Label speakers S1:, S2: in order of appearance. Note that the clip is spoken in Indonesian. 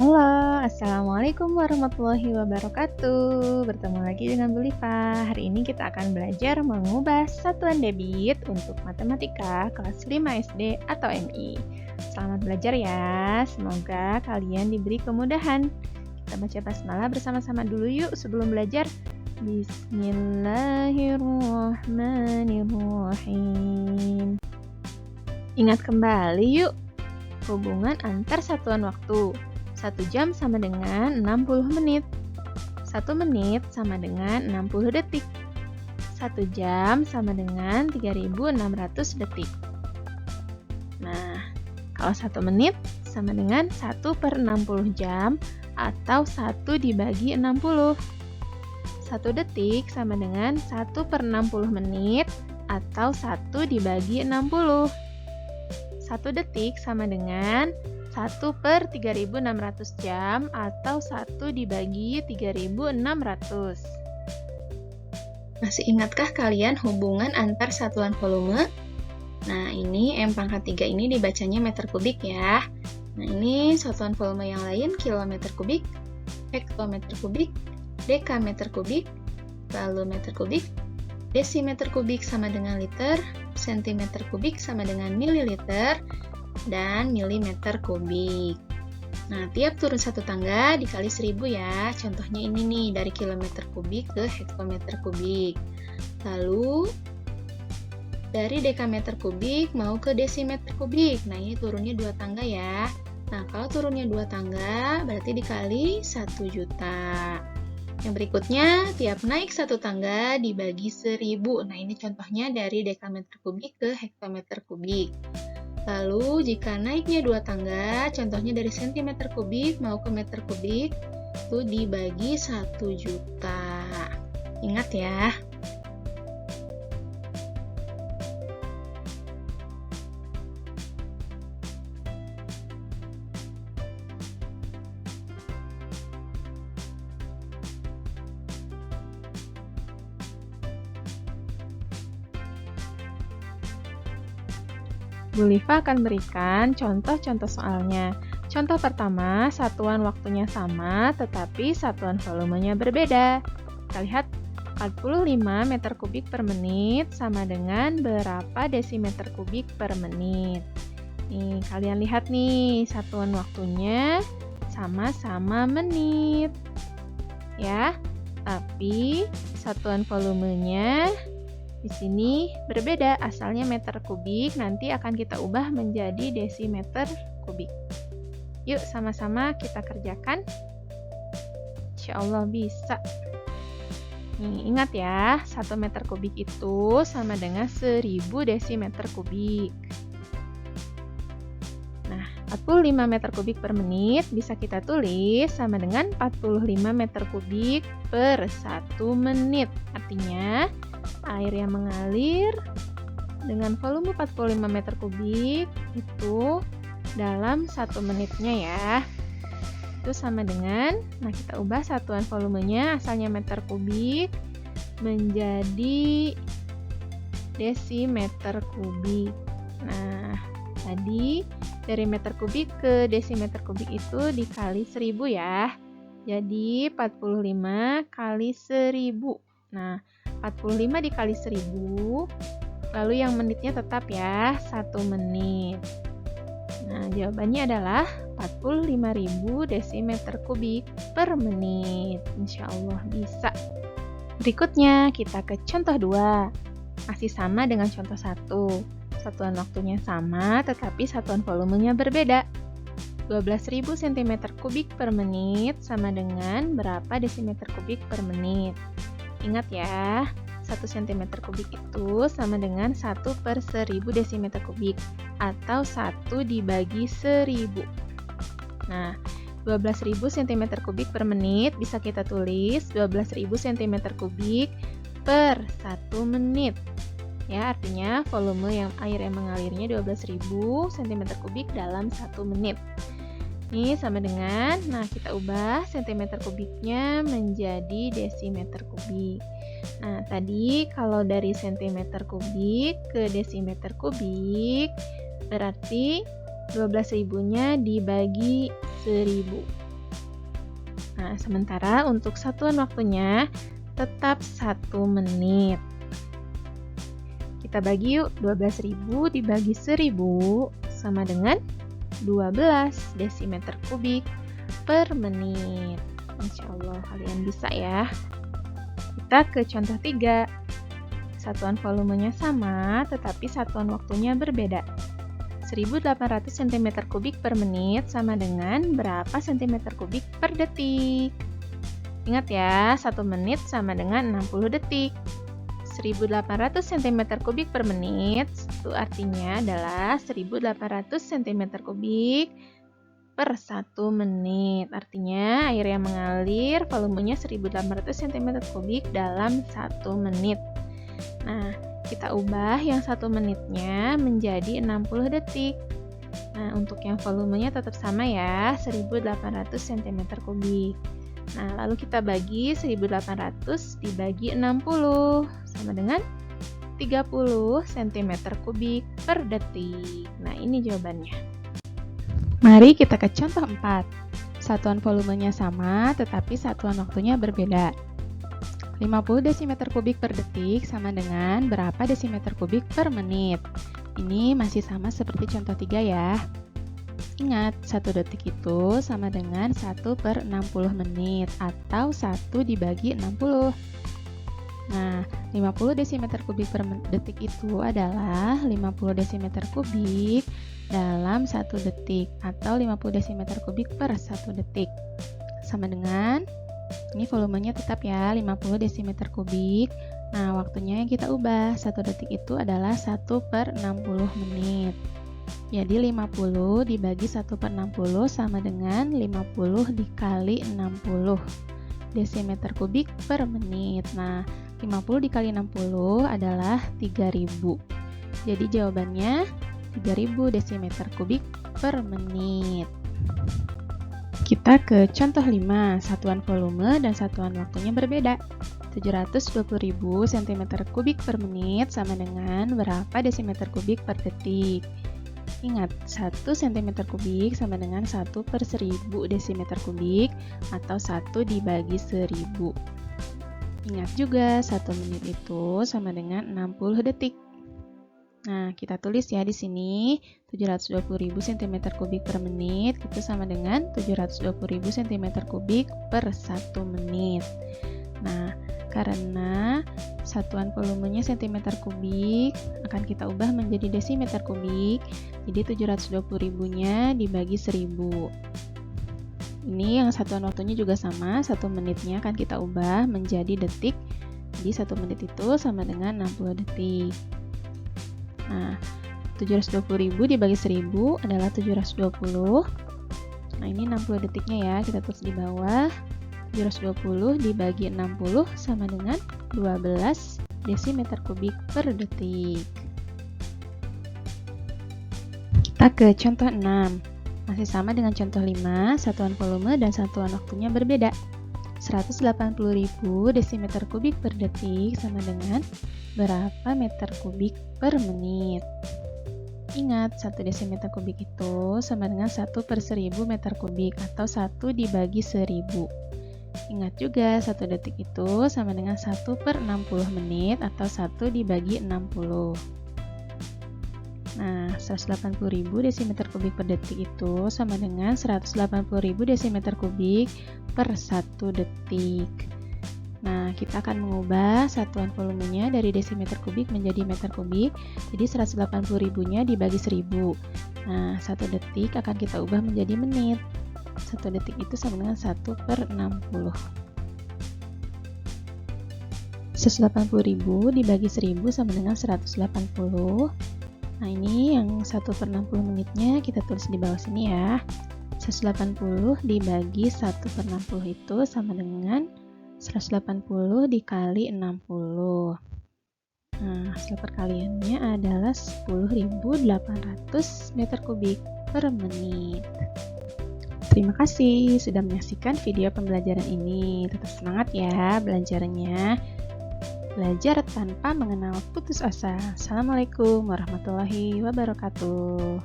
S1: Halo, Assalamualaikum warahmatullahi wabarakatuh. Bertemu lagi dengan Bu Liva. Hari ini kita akan belajar mengubah satuan debit untuk matematika kelas 5 SD atau MI. Selamat belajar ya, semoga kalian diberi kemudahan. Kita baca basmalah bersama-sama dulu yuk sebelum belajar. Bismillahirrahmanirrahim. Ingat kembali yuk, hubungan antar satuan waktu. 1 jam sama dengan 60 menit. 1 menit sama dengan 60 detik. 1 jam sama dengan 3.600 detik. Nah, kalau 1 menit sama dengan 1/60 jam atau 1 dibagi 60. 1 detik sama dengan 1/60 menit atau 1 dibagi 60. 1 detik sama dengan 1/3600 jam atau 1 dibagi 3600. Masih ingatkah kalian hubungan antar satuan volume? Nah, ini M pangkat 3 ini dibacanya meter kubik ya. Nah, ini satuan volume yang lain kilometer kubik, hektometer kubik, dekameter kubik, lalu meter kubik, desimeter kubik sama dengan liter, sentimeter kubik sama dengan mililiter, dan milimeter kubik. Nah, tiap turun 1 tangga dikali 1000 ya. Contohnya ini nih, dari kilometer kubik ke hektometer kubik. Lalu, dari dekameter kubik mau ke desimeter kubik. Nah, ini turunnya 2 tangga ya. Nah, kalau turunnya 2 tangga, berarti dikali 1 juta. Yang berikutnya, tiap naik 1 tangga dibagi 1000. Nah, ini contohnya dari dekameter kubik ke hektometer kubik. Lalu, jika naiknya 2 tangga, contohnya dari sentimeter kubik mau ke meter kubik, itu dibagi 1 juta. Ingat ya. Bu Liva akan berikan contoh-contoh soalnya. Contoh pertama, satuan waktunya sama, tetapi satuan volumenya berbeda. Kita lihat 45 meter kubik per menit sama dengan berapa desimeter kubik per menit. Nih, kalian lihat nih, satuan waktunya sama-sama menit. Ya, tapi satuan volumenya di sini berbeda, asalnya meter kubik, nanti akan kita ubah menjadi desimeter kubik. Yuk sama-sama kita kerjakan. Insya Allah bisa. Nih, ingat ya, 1 meter kubik itu sama dengan 1000 desimeter kubik. Nah, 45 meter kubik per menit bisa kita tulis sama dengan 45 meter kubik per 1 menit. Artinya, air yang mengalir dengan volume 45 meter kubik itu dalam 1 menitnya ya. Itu sama dengan, nah kita ubah satuan volumenya asalnya meter kubik menjadi desimeter kubik. Nah, tadi dari meter kubik ke desimeter kubik itu dikali 1000 ya. Jadi 45 kali 1000. Nah, 45 dikali 1000, lalu yang menitnya tetap ya, 1 menit. Nah, jawabannya adalah 45.000 desimeter kubik per menit. Insya Allah bisa. Berikutnya, kita ke contoh 2. Masih sama dengan contoh 1. Satuan waktunya sama, tetapi satuan volumenya berbeda. 12.000 cm kubik per menit sama dengan berapa desimeter kubik per menit. Ingat ya, 1 cm kubik itu sama dengan 1/1000 desimeter kubik atau 1 dibagi 1000. Nah, 12.000 cm kubik per menit bisa kita tulis 12.000 cm kubik per 1 menit. Ya, artinya volume yang air yang mengalirnya 12.000 cm kubik dalam 1 menit. Ini sama dengan, nah kita ubah cm kubiknya menjadi desimeter kubik. Nah, tadi kalau dari cm kubik ke desimeter kubik, berarti 12.000-nya dibagi 1000. Nah, sementara untuk satuan waktunya tetap 1 menit. Kita bagi yuk, 12.000 dibagi 1.000 sama dengan 12 desimeter kubik per menit. Insya Allah kalian bisa ya. Kita ke contoh 3. Satuan volumenya sama, tetapi satuan waktunya berbeda. 1.800 cm kubik per menit sama dengan berapa cm kubik per detik? Ingat ya, 1 menit sama dengan 60 detik. 1.800 cm kubik per menit, itu artinya adalah 1.800 cm kubik per 1 menit. Artinya air yang mengalir volumenya 1.800 cm kubik dalam 1 menit. Nah, kita ubah yang 1 menitnya menjadi 60 detik. Nah, untuk yang volumenya tetap sama ya, 1.800 cm kubik. Nah, lalu kita bagi 1.800 dibagi 60 sama dengan 30 cm kubik per detik. Nah, ini jawabannya. Mari kita ke contoh 4. Satuan volumenya sama, tetapi satuan waktunya berbeda. 50 desimeter kubik per detik sama dengan berapa desimeter kubik per menit? Ini masih sama seperti contoh 3 ya. Ingat, 1 detik itu sama dengan 1 per 60 menit atau 1 dibagi 60. Nah, 50 desimeter kubik per detik itu adalah 50 desimeter kubik dalam 1 detik atau 50 desimeter kubik per 1 detik. Sama dengan, ini volumenya tetap ya, 50 desimeter kubik. Nah, waktunya yang kita ubah, 1 detik itu adalah 1 per 60 menit. Jadi 50 dibagi 1 per 60 sama dengan 50 dikali 60 desimeter kubik per menit. Nah, 50 dikali 60 adalah 3000. Jadi jawabannya 3000 desimeter kubik per menit. Kita ke contoh 5, satuan volume dan satuan waktunya berbeda. 720.000 cm kubik per menit sama dengan berapa desimeter kubik per detik? Ingat, 1 cm kubik sama dengan 1 per 1000 desimeter kubik atau 1 dibagi 1000. Ingat juga, 1 menit itu sama dengan 60 detik. Nah, kita tulis ya di sini 720.000 cm kubik per menit itu sama dengan 720.000 cm kubik per 1 menit. Nah, karena satuan volumenya cm kubik akan kita ubah menjadi desimeter kubik, jadi 720.000-nya dibagi 1000. Ini yang satuan waktunya juga sama, 1 menitnya akan kita ubah menjadi detik, jadi 1 menit itu sama dengan 60 detik. Nah, 720.000 dibagi 1000 adalah 720. Nah, ini 60 detiknya ya, kita tulis di bawah. 720 dibagi 60 sama dengan 12 desimeter kubik per detik. Kita ke contoh 6. Masih sama dengan contoh 5, satuan volume dan satuan waktunya berbeda. 180.000 desimeter kubik per detik sama dengan berapa meter kubik per menit? Ingat, 1 desimeter kubik itu sama dengan 1 per 1000 meter kubik atau 1 dibagi 1000. Ingat juga, 1 detik itu sama dengan 1 per 60 menit atau 1 dibagi 60. Nah, 180.000 desimeter kubik per detik itu sama dengan 180.000 desimeter kubik per 1 detik. Nah, kita akan mengubah satuan volumenya dari desimeter kubik menjadi meter kubik. Jadi 180.000-nya dibagi 1000. Nah, 1 detik akan kita ubah menjadi menit. 1 detik itu sama dengan 1 per 60. 180.000 dibagi 1000 sama dengan 180. Nah, ini yang 1 per 60 menitnya kita tulis di bawah sini ya. 180 dibagi 1 per 60 itu sama dengan 180 dikali 60. Nah, hasil perkaliannya adalah 10.800 meter kubik per menit. Terima kasih sudah menyaksikan video pembelajaran ini. Tetap semangat ya belajarnya. Belajar tanpa mengenal putus asa. Assalamualaikum warahmatullahi wabarakatuh.